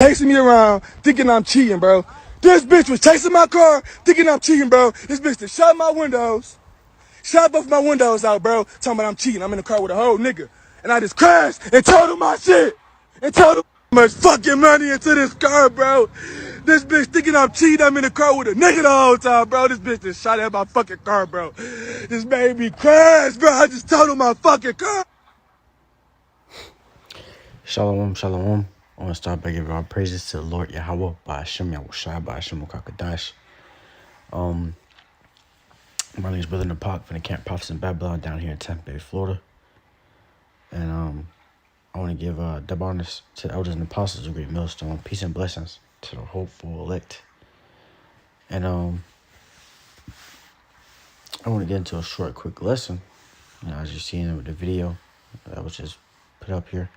chasing me around, thinking I'm cheating, bro. This bitch was chasing my car, thinking I'm cheating, bro. This bitch that shot my windows, shot both my windows out, bro. Talking about I'm cheating. I'm in the car with a whole nigga. And I just crashed and told him my shit. And told him how much fucking money into this car, bro. This bitch thinking I'm cheating. I'm in the car with a nigga the whole time, bro. This bitch just shot at my fucking car, bro. This made me crash, bro. I just told him my fucking car. Shalom, shalom. I want to start by giving our praises to the Lord Yahweh, by Hashem Yahushua, by Hashem Ukakadash. My name is Brother Napak from the Camp Prophets in Babylon down here in Tampa Bay, Florida. And I want to give double honors to the elders and apostles of Great Millstone. Peace and blessings to the hopeful elect. And I want to get into a short, quick lesson. You know, as you're seeing with the video that was just put up here.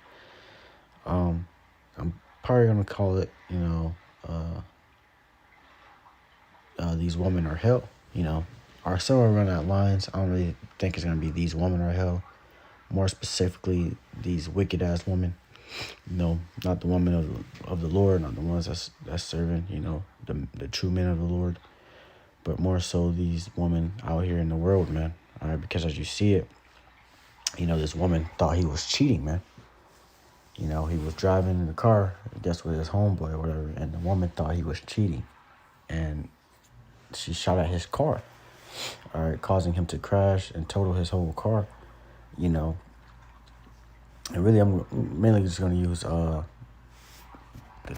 I'm probably gonna call it, these women are hell. Or somewhere around that lines. I don't really think it's gonna be these women are hell. More specifically, these wicked ass women. Not the women of the Lord, not the ones that's serving, the true men of the Lord, but more so these women out here in the world, man. All right, because as you see it, this woman thought he was cheating, man. He was driving in the car, I guess with his homeboy or whatever, and the woman thought he was cheating. And she shot at his car, all right, causing him to crash and total his whole car, And really, I'm mainly just going to use the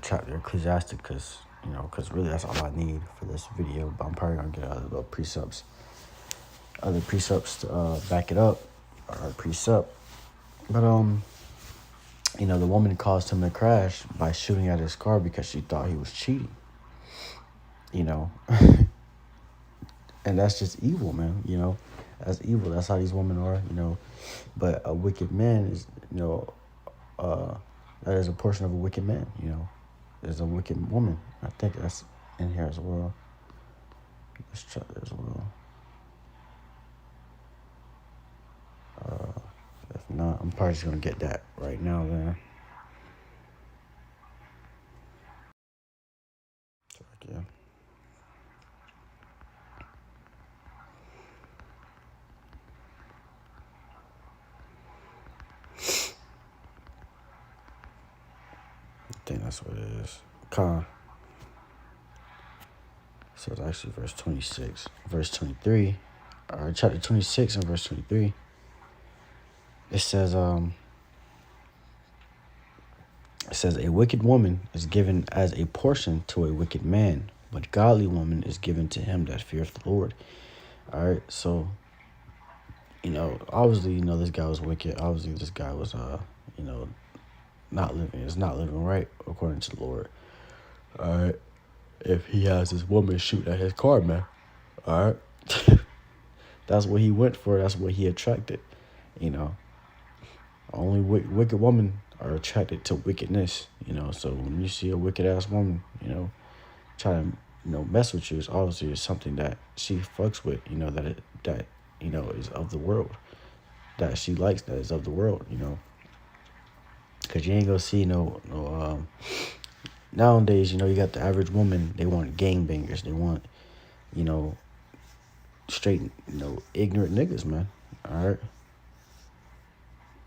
chapter Ecclesiasticus, because really that's all I need for this video. But I'm probably going to get other precepts to back it up, or precept. But, the woman caused him to crash by shooting at his car because she thought he was cheating, And that's just evil, man, That's evil. That's how these women are, But a wicked man is, that is a portion of a wicked man, There's a wicked woman. I think that's in here as well. Let's try that as well. If not, I'm probably just going to get that right now, then. Yeah. I think that's what it is. So it's actually verse 26. Verse 23, or chapter 26 and verse 23. It says, a wicked woman is given as a portion to a wicked man, but godly woman is given to him that feareth the Lord. All right, so, obviously, this guy was wicked. Obviously, this guy was, not living right according to the Lord. All right, if he has this woman shoot at his car, man, all right, that's what he went for. That's what he attracted, Only wicked women are attracted to wickedness, So when you see a wicked ass woman, try to, mess with you, it's something that she fucks with, that is of the world, that she likes, that is of the world, Because you ain't gonna see nowadays, you got the average woman, they want gangbangers, they want, straight, ignorant niggas, man, all right?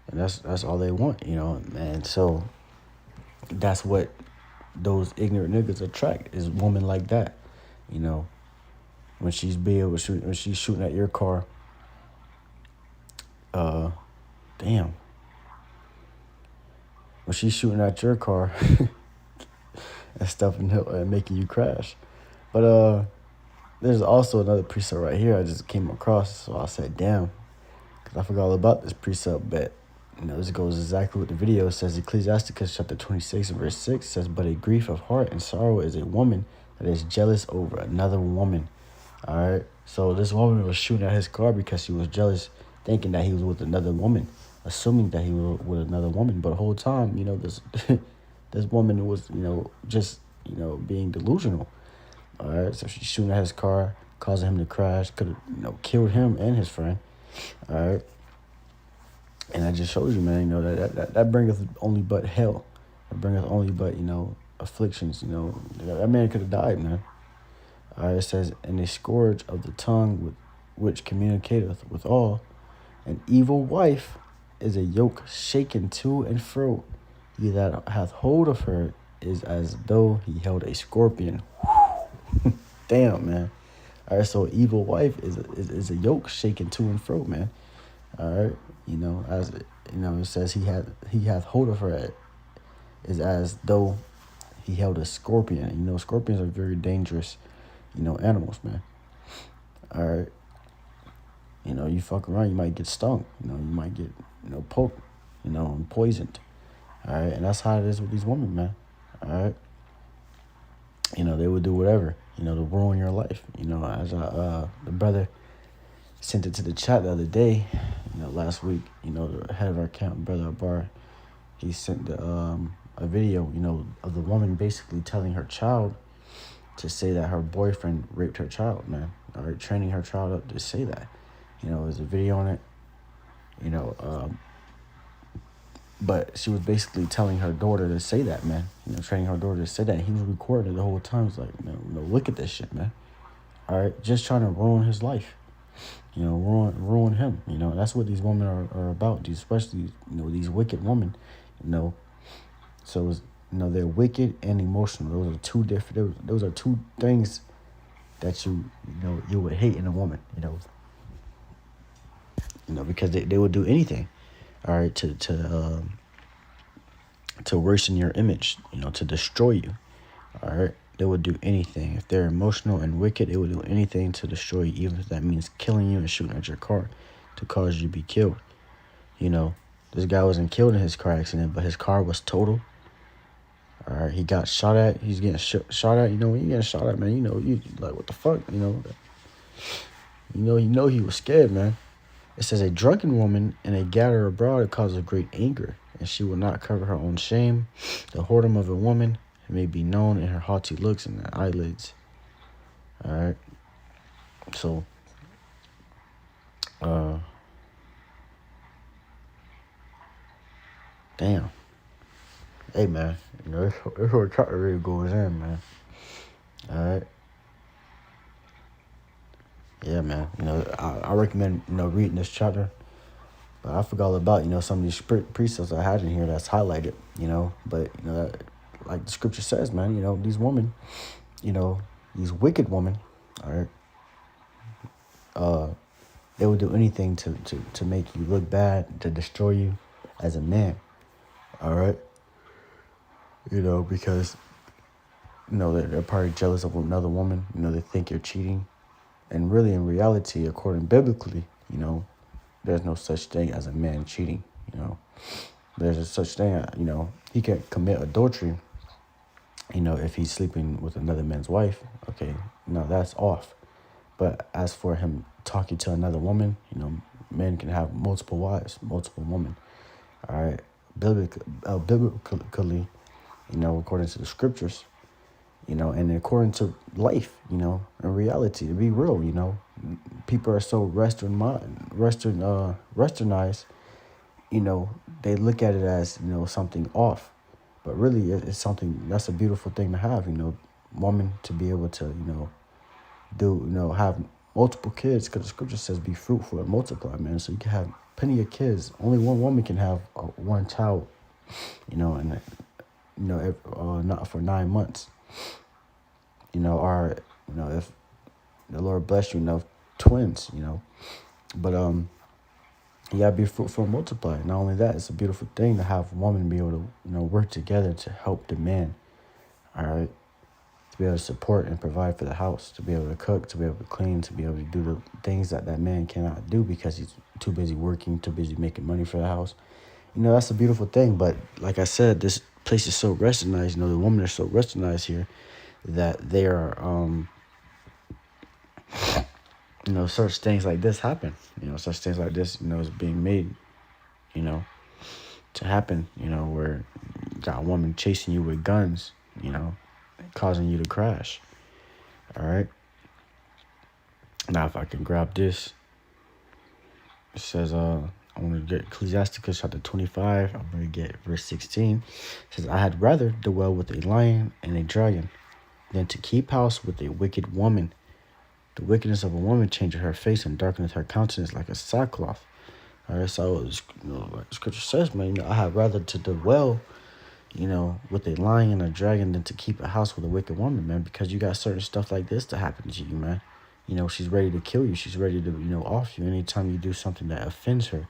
And that's all they want, and so that's what those ignorant niggas attract, is women like that, when she's when she's shooting at your car, when she's shooting at your car and stuff and making you crash. But there's also another precept right here I just came across, so I said, damn, because I forgot all about this precept, but this goes exactly what the video says. Ecclesiasticus chapter 26 and verse 6 says, but a grief of heart and sorrow is a woman that is jealous over another woman. All right, so this woman was shooting at his car because she was jealous, thinking that he was with another woman, assuming that he was with another woman. But the whole time, this this woman was, just, being delusional. All right, so she's shooting at his car, causing him to crash, could have, killed him and his friend. All right. And that just shows you, man, that bringeth only but hell. It bringeth only but, afflictions. You know, that man could have died, man. It says, and a scourge of the tongue with which communicateth with all. An evil wife is a yoke shaken to and fro. He that hath hold of her is as though he held a scorpion. Damn, man. All right, so evil wife is a yoke shaken to and fro, man. All right, you know, as you know, it says he hath hold of her is as though he held a scorpion. You know, scorpions are very dangerous, you know, animals, man. All right. You know, you fuck around, you might get stung. You know, you might get, you know, poked, you know, and poisoned. All right. And that's how it is with these women, man. All right. You know, they would do whatever, you know, to ruin your life. You know, as the brother sent it to the chat the other day, you know, last week, you know, the head of our camp, Brother Abar, he sent a video, you know, of the woman basically telling her child to say that her boyfriend raped her child, man. All right, training her child up to say that. You know, there's a video on it, you know, but she was basically telling her daughter to say that, man. You know, training her daughter to say that. He was recording it the whole time. He's like, man, you know, look at this shit, man. All right, just trying to ruin his life. You know, ruin him. You know, that's what these women are about. These, especially, you know, these wicked women. You know, so it's, you know, they're wicked and emotional. Those are two different. Those are two things that you know you would hate in a woman. You know, because they would do anything. All right, to worsen your image, you know, to destroy you. All right, they would do anything. If they're emotional and wicked, they would do anything to destroy you, even if that means killing you and shooting at your car to cause you to be killed. You know, this guy wasn't killed in his car accident, but his car was totaled. All right, he got shot at. He's getting shot at. You know, when you getting shot at, man, you know, you like, what the fuck? You know, he was scared, man. It says, a drunken woman and a gatherer abroad causes great anger, and she will not cover her own shame. The whoredom of a woman may be known in her haughty looks and her eyelids. All right. So, damn. Hey, man. You know, this whole chapter really goes in, man. All right. Yeah, man. You know, I recommend, you know, reading this chapter. But I forgot all about, you know, some of these precepts I had in here that's highlighted, you know. But, you know, that, like the scripture says, man, you know, these women, you know, these wicked women, all right, they will do anything to make you look bad, to destroy you as a man, all right? You know, because, you know, they're probably jealous of another woman. You know, they think you're cheating. And really, in reality, according biblically, you know, there's no such thing as a man cheating, you know. There's a such thing, you know, he can commit adultery, you know, if he's sleeping with another man's wife. Okay, no, that's off. But as for him talking to another woman, you know, men can have multiple wives, multiple women. All right, biblically, you know, according to the scriptures, you know, and according to life, you know, in reality, to be real, you know, people are so westernized, you know, they look at it as, you know, something off, but really it's something that's a beautiful thing to have, you know, woman to be able to, you know, have multiple kids, because the scripture says be fruitful and multiply, man. So you can have plenty of kids. Only one woman can have one child, you know, and you know, if, not for 9 months, you know, or you know, if the Lord bless you, you know, twins, you know, but you gotta be fruitful and multiply. Not only that, it's a beautiful thing to have women be able to, you know, work together to help the man. All right. To be able to support and provide for the house, to be able to cook, to be able to clean, to be able to do the things that man cannot do because he's too busy working, too busy making money for the house. You know, that's a beautiful thing. But like I said, this place is so westernized. You know, the women are so westernized here that they are, you know, such things like this happen. You know, such things like this, you know, is being made, you know, to happen, you know, where you got a woman chasing you with guns, you know, causing you to crash. All right. Now, if I can grab this, it says, I want to get Ecclesiasticus chapter 25. I'm going to get verse 16. It says, I had rather dwell with a lion and a dragon than to keep house with a wicked woman. The wickedness of a woman changeth her face and darkeneth her countenance like a sackcloth. All right, so like Scripture says, man, I had rather to dwell, with a lion and a dragon than to keep a house with a wicked woman, man, because you got certain stuff like this to happen to you, man. She's ready to kill you. She's ready to, off you anytime you do something that offends her.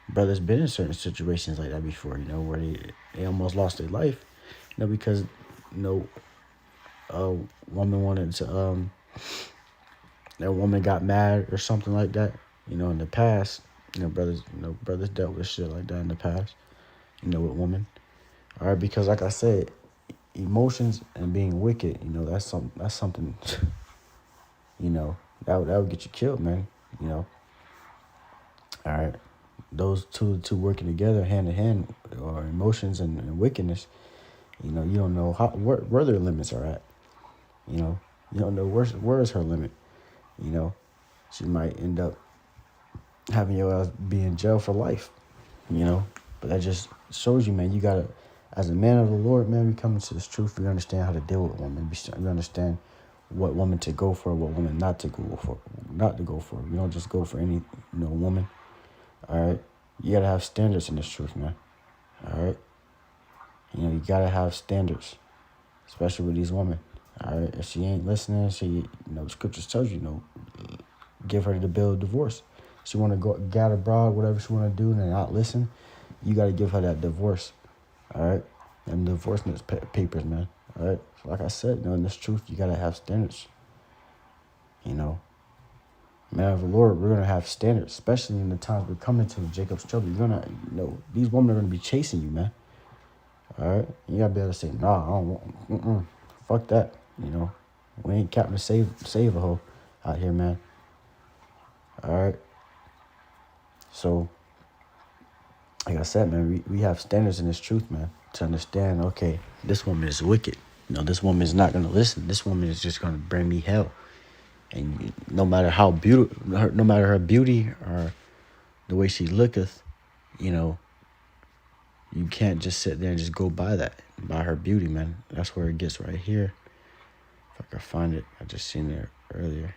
Brothers been in certain situations like that before, where they almost lost their life, because, a woman wanted to, that woman got mad or something like that, in the past, brothers dealt with shit like that in the past, with women. All right, because like I said, emotions and being wicked, that's something, that would get you killed, man. All right, those two working together hand in hand, or emotions and wickedness, you don't know where their limits are at. You don't know where is her limit. She might end up having your ass be in jail for life. But that just shows you, man, you gotta, as a man of the Lord, man, we come into this truth. We understand how to deal with women. We understand what woman to go for, what woman not to go for. We don't just go for any, woman. All right, you gotta have standards in this truth, man. All right, you gotta have standards, especially with these women. All right, if she ain't listening, the scriptures tells you, give her the bill of divorce. She want to go get abroad, whatever she want to do, and then not listen, you got to give her that divorce. All right, and divorce papers, man. All right, so like I said, in this truth, you got to have standards. Man of the Lord, we're gonna have standards, especially in the times we're coming to Jacob's trouble. You're gonna, these women are gonna be chasing you, man. All right, you gotta be able to say, nah, I don't want, fuck that. We ain't captain to save a hoe out here, man. All right. So, like I said, man, we have standards in this truth, man, to understand, okay, this woman is wicked. This woman is not going to listen. This woman is just going to bring me hell. And no matter how beautiful, no matter her beauty or the way she looketh, you can't just sit there and just go by her beauty, man. That's where it gets right here. If I can find it, I just seen it earlier.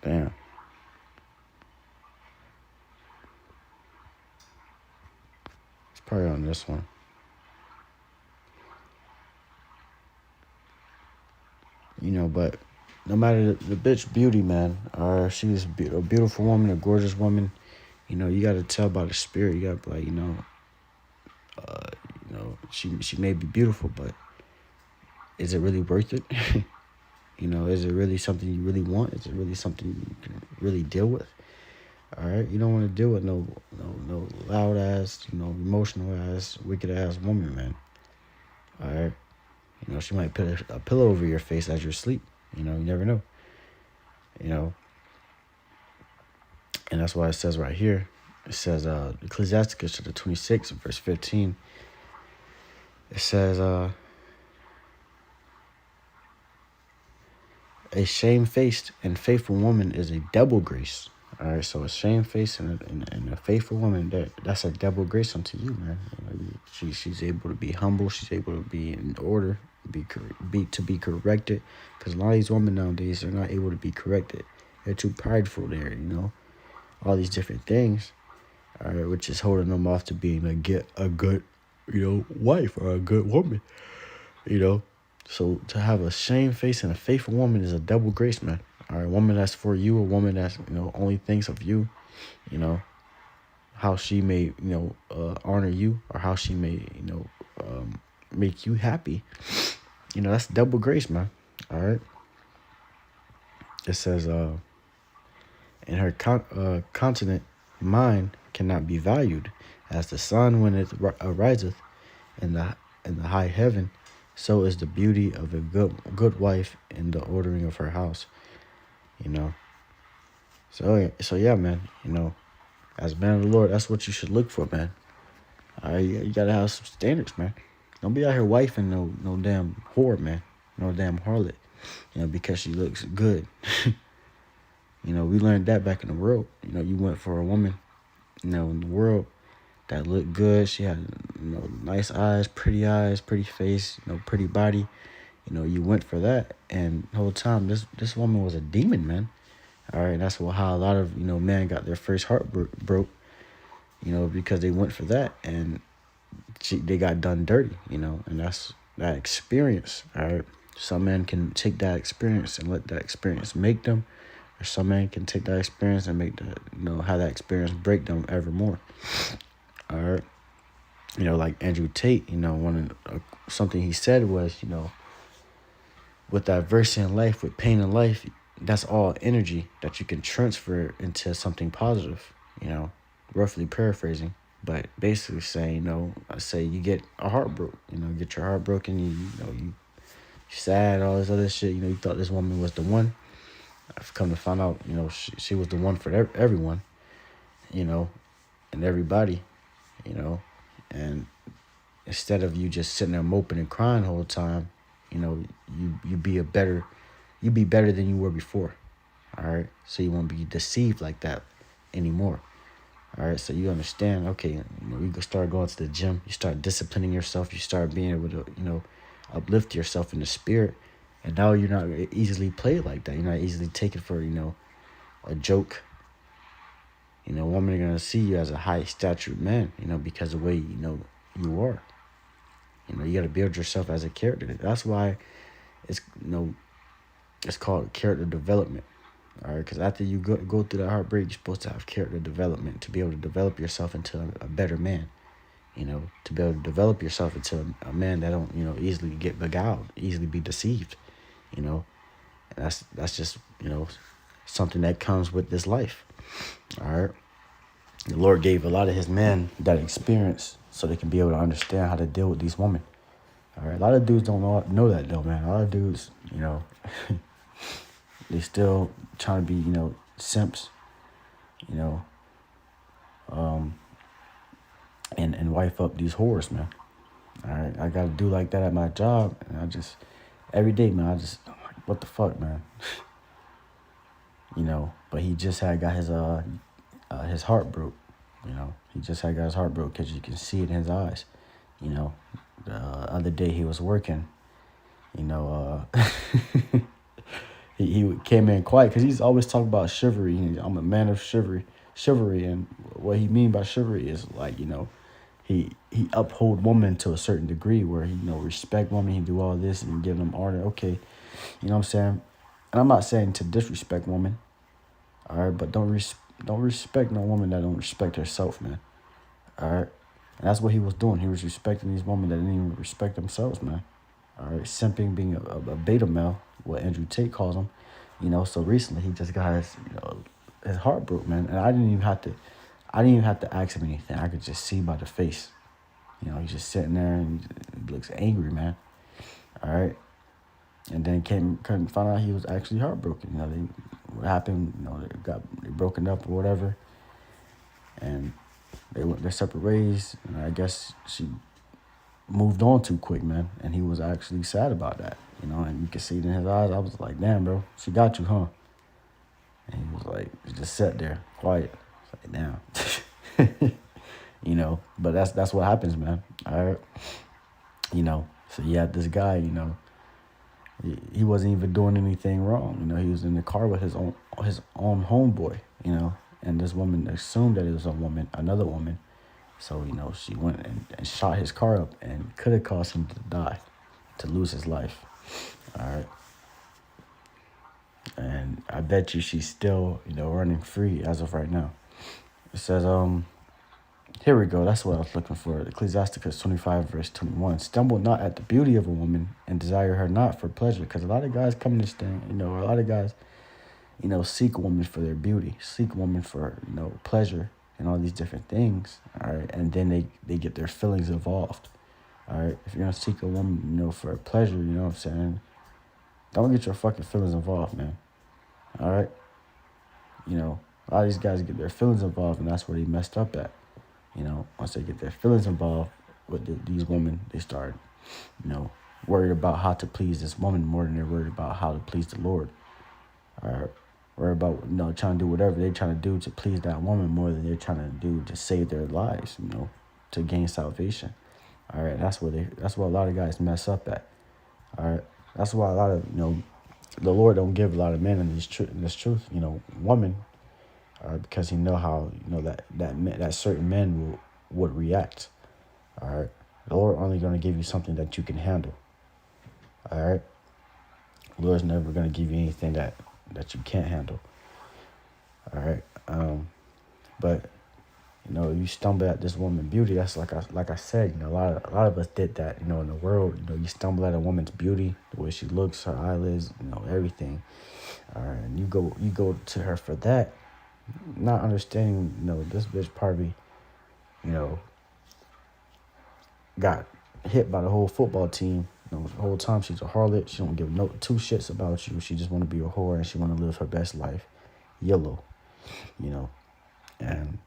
Damn. It's probably on this one. But no matter the bitch beauty, man, or she's a beautiful woman, a gorgeous woman, you got to tell by the spirit. You got to be like, she may be beautiful, but is it really worth it? Is it really something you really want? Is it really something you can really deal with? All right, you don't want to deal with no loud ass, emotional ass, wicked ass woman, man. All right, she might put a pillow over your face as you're asleep. You never know. And that's why it says right here. It says Ecclesiasticus chapter 26, verse 15. It says a shamefaced and faithful woman is a double grace. All right, so a shamefaced and a faithful woman, that's a double grace unto you, man. She's able to be humble. She's able to be in order, be corrected. Because a lot of these women nowadays are not able to be corrected. They're too prideful there, all these different things, all right, which is holding them off to being a good, wife or a good woman, So to have a shamefaced and a faithful woman is a double grace, man. All right, a woman that's for you, a woman that's, only thinks of you, how she may, honor you, or how she may, make you happy. That's double grace, man. All right. It says, and her continent mind cannot be valued, as the sun when it ariseth in the high heaven, so is the beauty of a good wife in the ordering of her house. So yeah, man. As a man of the Lord, that's what you should look for, man. All right, you gotta have some standards, man. Don't be out here wifing no damn whore, man. No damn harlot. Because she looks good. We learned that back in the world. You went for a woman, in the world that looked good. She had, nice eyes, pretty face, pretty body. You went for that, and the whole time this woman was a demon, man. All right, that's how a lot of men got their first heart broke. Because they went for that, and they got done dirty. And that's that experience. All right, some men can take that experience and let that experience make them, or some men can take that experience and make have that experience break them ever more. All right, like Andrew Tate. Something he said was, with adversity in life, with pain in life, that's all energy that you can transfer into something positive, roughly paraphrasing, but basically saying, I say you get a heart broke, get your heart broken, you sad, all this other shit, you thought this woman was the one. I've come to find out, she was the one for everyone, and everybody, and instead of you just sitting there moping and crying the whole time, you be better than you were before. All right. So you won't be deceived like that anymore. All right. So you understand, okay, you start going to the gym, you start disciplining yourself, you start being able to, uplift yourself in the spirit. And now you're not easily played like that. You're not easily taken for, a joke. Women are going to see you as a high statured man, because of the way, you are. You got to build yourself as a character. That's why it's, it's called character development. All right, because after you go through that heartbreak, you're supposed to have character development to be able to develop yourself into a better man. To be able to develop yourself into a man that don't, easily get beguiled, easily be deceived. And that's just, something that comes with this life. All right. The Lord gave a lot of his men that experience so they can be able to understand how to deal with these women. All right. A lot of dudes don't know that though, man. A lot of dudes, they still trying to be, simps, and wife up these whores, man. All right. I got to do like that at my job. And every day, man, I'm like, what the fuck, man? But he just had got his heart broke. He just had got his heart broke because you can see it in his eyes. The other day he was working. He came in quiet because he's always talking about chivalry. I'm a man of chivalry, and what he mean by chivalry is like he uphold women to a certain degree where he respect women. He do all this and give them honor. Okay, what I'm saying, and I'm not saying to disrespect women. All right, but don't respect no woman that don't respect herself, man. All right, and that's what he was doing. He was respecting these women that didn't even respect themselves, man. All right, simping, being a beta male, what Andrew Tate calls him. So recently he just got his heart broke, man, and I didn't even have to ask him anything. I could just see by the face. He's just sitting there and he looks angry, man. All right. And then couldn't find out he was actually heartbroken. What happened? They broken up or whatever, and they went their separate ways. And I guess she moved on too quick, man. And he was actually sad about that, And you could see it in his eyes. I was like, damn, bro, she got you, huh? And he was like, he just sat there, quiet. It's like, damn, But that's what happens, man. All right, So you had this guy, He wasn't even doing anything wrong. He was in the car with his own homeboy, and this woman assumed that it was another woman. So, she went and shot his car up and could have caused him to die, to lose his life. All right. And I bet you she's still, running free as of right now. It says, here we go. That's what I was looking for. Ecclesiasticus 25, verse 21. Stumble not at the beauty of a woman and desire her not for pleasure. Because a lot of guys come in this thing, a lot of guys, seek a woman for their beauty, seek a woman for, pleasure and all these different things. All right. And then they get their feelings involved. All right. If you're going to seek a woman, for pleasure, what I'm saying? Don't get your fucking feelings involved, man. All right. A lot of these guys get their feelings involved, and that's where they messed up at. Once they get their feelings involved with these women, they start you know, worried about how to please this woman more than they're worried about how to please the Lord. Or worried about, trying to do whatever they're trying to do to please that woman more than they're trying to do to save their lives, to gain salvation. All right, that's what a lot of guys mess up at. All right, that's why a lot of the Lord don't give a lot of men in this truth, woman, because He know how that certain men would react. All right, the Lord only going to give you something that you can handle. All right, the Lord's never going to give you anything that you can't handle. All right, but you stumble at this woman's beauty. That's like I said, a lot of us did that. In the world, you stumble at a woman's beauty, the way she looks, her eyelids, everything. All right, and you go to her for that, not understanding, this bitch probably, got hit by the whole football team. The whole time she's a harlot. She don't give two shits about you. She just want to be a whore and she want to live her best life. YOLO, and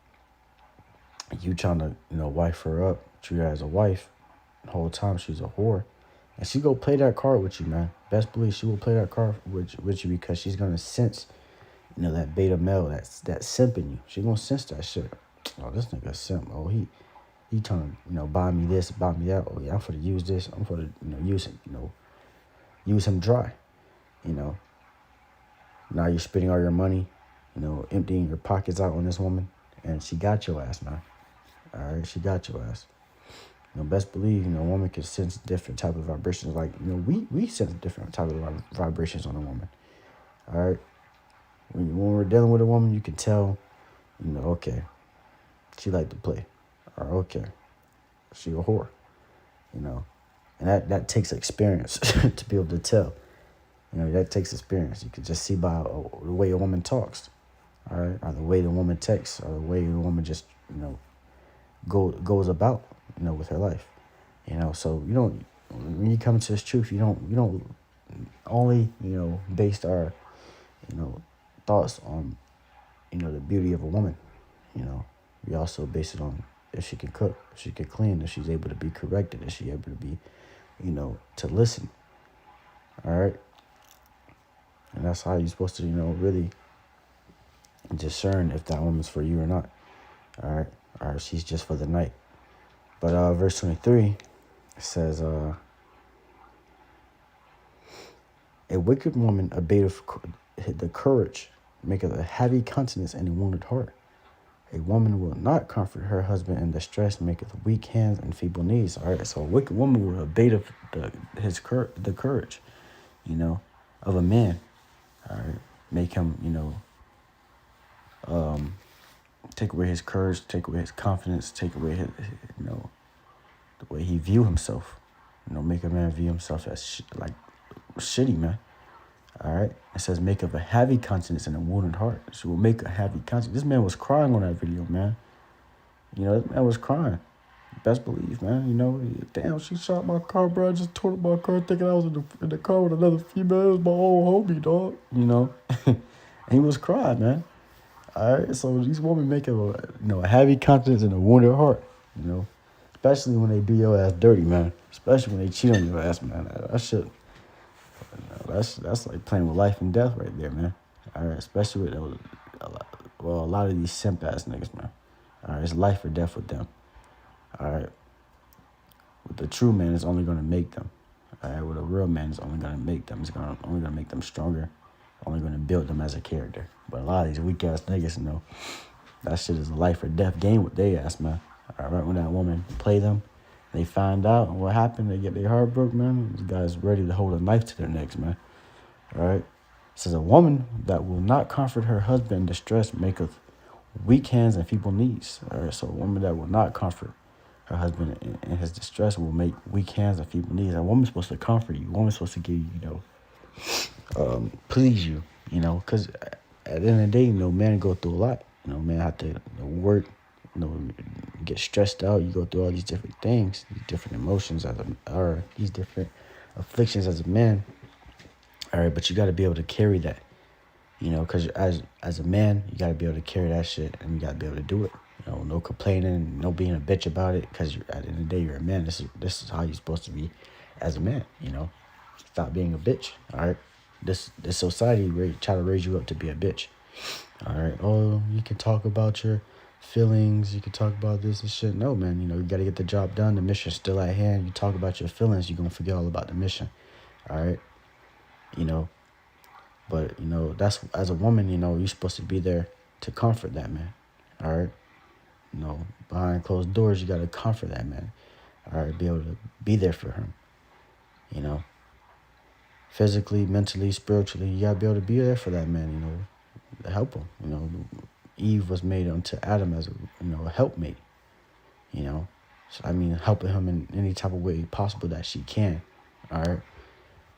you trying to, wife her up, treat her as a wife. The whole time she's a whore. And she go play that card with you, man. Best believe she will play that card with you because she's going to sense, that beta male, that simp in you. She going to sense that shit. Oh, this nigga simp. Oh, he trying to, buy me this, buy me that. Oh, yeah, I'm for to use this. I'm for to, use him, use him dry. Now you're spending all your money, emptying your pockets out on this woman. And she got your ass, man. All right, she got your ass. Best believe, a woman can sense different type of vibrations. Like, we sense different type of vibrations on a woman. All right. When we're dealing with a woman, you can tell, okay, she like to play. Or, okay, she a whore, And that takes experience to be able to tell. That takes experience. You can just see by the way a woman talks. All right. Or the way the woman texts. Or the way the woman just, goes about, with her life, so you don't, when you come into this truth, you don't only, based our, thoughts on, the beauty of a woman, we also base it on if she can cook, if she can clean, if she's able to be corrected, if she's able to be, to listen. All right. And that's how you're supposed to, really discern if that woman's for you or not. All right. Or if she's just for the night. But verse 23 says, a wicked woman abateth the courage, maketh a heavy countenance and a wounded heart. A woman will not comfort her husband in distress, maketh weak hands and feeble knees. All right, so a wicked woman will abate the courage, of a man. All right, make him, take away his courage, take away his confidence, take away his, the way he view himself. Make a man view himself as shitty, man. All right. It says, make of a heavy countenance and a wounded heart. She will make a heavy countenance. This man was crying on that video, man. This man was crying. Best believe, man. Damn, she shot my car, bro. I just tore up my car thinking I was in the car with another female. It was my old homie, dog. And he was crying, man. All right. So these women make a heavy countenance and a wounded heart, Especially when they do your ass dirty, man. Especially when they cheat on your ass, man. That shit, that's like playing with life and death right there, man. All right, especially with a lot of these simp ass niggas, man. All right, it's life or death with them. All right, with the true man, it's only gonna make them. All right, with a real man, it's only gonna make them. It's only gonna make them stronger. Only gonna build them as a character. But a lot of these weak ass niggas, that shit is a life or death game with they ass, man. All right, when that woman play them, they find out what happened, they get their heart broke, man. These guys ready to hold a knife to their necks, man. All right. It says, a woman that will not comfort her husband in distress maketh weak hands and feeble knees. All right. So a woman that will not comfort her husband in his distress will make weak hands and feeble knees. A woman's supposed to comfort you. A woman's supposed to give you, please you, because at the end of the day, men go through a lot. Men have to work, get stressed out. You go through all these different things, these different emotions or these different afflictions as a man. All right, but you got to be able to carry that, because as a man, you got to be able to carry that shit, and you got to be able to do it. No complaining, no being a bitch about it, because at the end of the day, you're a man. This is how you're supposed to be as a man, Stop being a bitch, all right? This society try to raise you up to be a bitch, all right? Oh, you can talk about your feelings, you can talk about this and shit. No, man, you got to get the job done. The mission's still at hand. You talk about your feelings, you're going to forget all about the mission, all right? But, that's, as a woman, you're supposed to be there to comfort that man, all right? Behind closed doors, you got to comfort that man, all right? Be able to be there for him, physically, mentally, spiritually. You got to be able to be there for that man, to help him. Eve was made unto Adam as a helpmate, So, helping him in any type of way possible that she can, all right?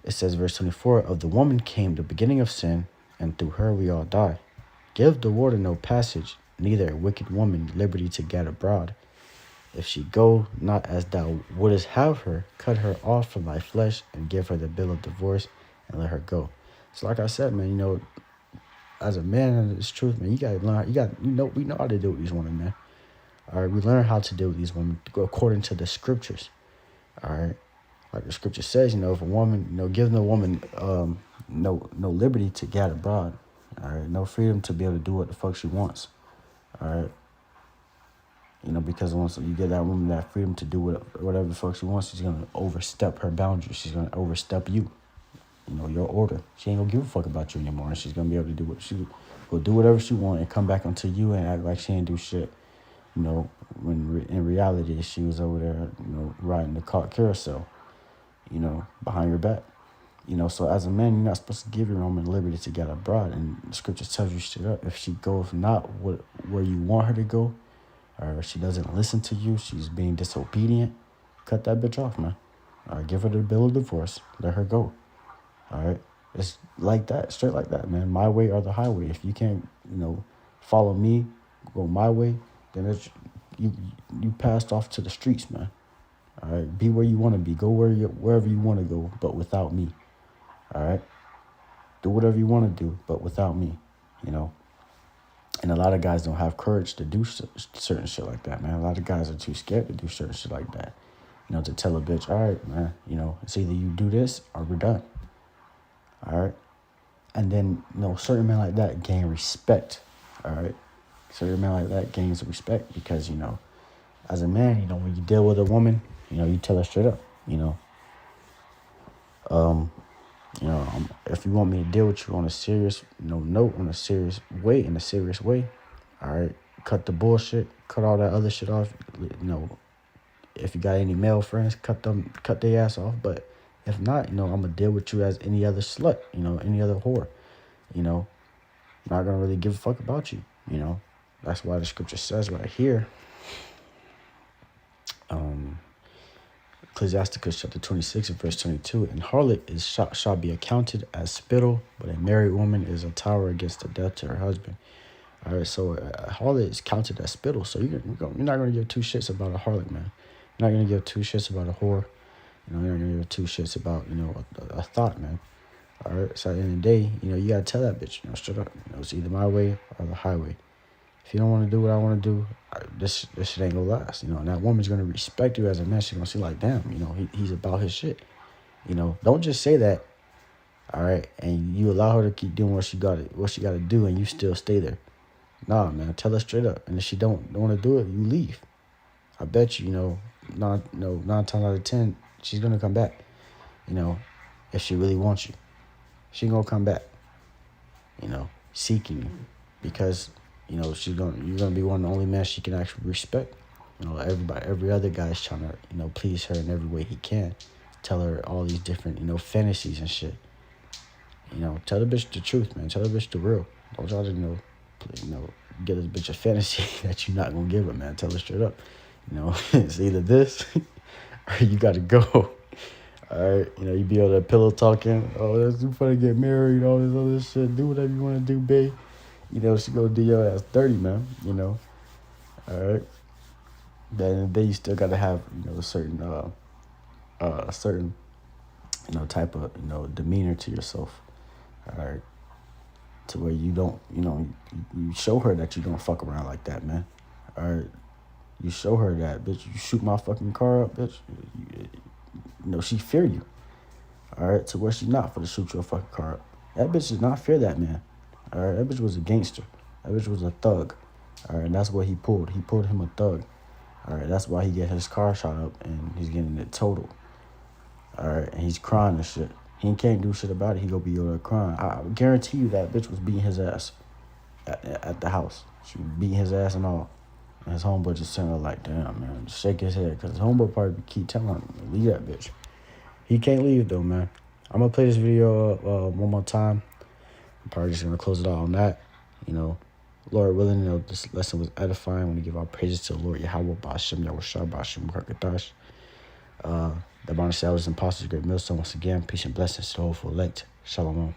It says, verse 24, of the woman came the beginning of sin, and through her we all die. Give the warder no passage, neither a wicked woman liberty to get abroad. If she go not as thou wouldest have her, cut her off from thy flesh, and give her the bill of divorce, and let her go. So like I said, man, as a man, it's truth, man. You gotta learn. We know how to deal with these women, man. All right, we learn how to deal with these women according to the scriptures. All right, like the scripture says, if a woman, give the woman no liberty to get abroad. All right, no freedom to be able to do what the fuck she wants. All right. Because once you give that woman that freedom to do whatever the fuck she wants, she's going to overstep her boundaries. She's going to overstep you, your order. She ain't going to give a fuck about you anymore. And she's going to be able to do whatever she want and come back onto you and act like she ain't do shit. When in reality, she was over there, riding the carousel, behind your back. So as a man, you're not supposed to give your woman liberty to get abroad. And the scripture tells you straight up, if she goes not where you want her to go, or she doesn't listen to you, she's being disobedient, cut that bitch off, man. Give her the bill of divorce. Let her go. All right? It's like that, straight like that, man. My way or the highway. If you can't, follow me, go my way, then you passed off to the streets, man. All right? Be where you want to be. Go wherever you want to go, but without me. All right? Do whatever you want to do, but without me, And a lot of guys don't have courage to do certain shit like that, man. A lot of guys are too scared to do certain shit like that. To tell a bitch, all right, man, it's either you do this or we're done. All right? And then, certain men like that gain respect, all right? Certain men like that gains respect because, as a man, when you deal with a woman, you tell her straight up, if you want me to deal with you on a serious, note, on a serious way, all right, cut the bullshit, cut all that other shit off. If you got any male friends, cut their ass off. But if not, I'm gonna deal with you as any other slut, any other whore, not gonna really give a fuck about you, That's why the scripture says right here, Ecclesiasticus chapter 26 and verse 22, and harlot shall be accounted as spittle, but a married woman is a tower against the death to her husband. All right, so a harlot is counted as spittle, so you're not going to give two shits about a harlot, man. You're not going to give two shits about a whore. You're not going to give two shits about, a thought, man. All right, so at the end of the day, you got to tell that bitch, straight up, it's either my way or the highway. If you don't want to do what I want to do, this shit ain't gonna last, and that woman's gonna respect you as a man. She's gonna see like, damn, he's about his shit. Don't just say that, all right, and you allow her to keep doing what she got to do, and you still stay there. Nah, man, tell her straight up. And if she don't want to do it, you leave. I bet you, 9 times out of 10, she's gonna come back. If she really wants you, she gonna come back. Seeking you, because you're gonna be one of the only men she can actually respect. Every other guy's trying to, please her in every way he can. Tell her all these different, fantasies and shit. Tell the bitch the truth, man. Tell the bitch the real. Don't try to, get this bitch a fantasy that you're not gonna give her, man. Tell her straight up. It's either this or you gotta go. All right, you be able to pillow talking. Oh, that's too funny to get married. All this other shit. Do whatever you want to do, babe. She gonna do your ass dirty, man. All right. Then you still gotta have, a certain, type of, demeanor to yourself. All right. To where you don't, you show her that you don't fuck around like that, man. All right, you show her that, bitch. You shoot my fucking car up, bitch. You know she fear you. All right, to where she not for to shoot your fucking car up. That bitch does not fear that man. All right, that bitch was a gangster. That bitch was a thug. All right, and that's what he pulled. He pulled him a thug. All right, that's why he get his car shot up and he's getting it totaled. All right, and he's crying and shit. He can't do shit about it. He gonna be over there crying. I guarantee you that bitch was beating his ass at the house. She was beating his ass and all. And his homeboy just sitting there like, damn, man, just shake his head. Because his homeboy probably keep telling him, leave that bitch. He can't leave, though, man. I'm going to play this video one more time. I'm probably just going to close it out on that. You know, Lord willing, you know, this lesson was edifying. I want to give our praises to the Lord Yahweh, Ba'ashem, Yahushua, Ba'ashem, Barakatash. The Bonus Salaries and Apostles, Great Millstone. Once again, peace and blessings to the whole full elect. Shalom.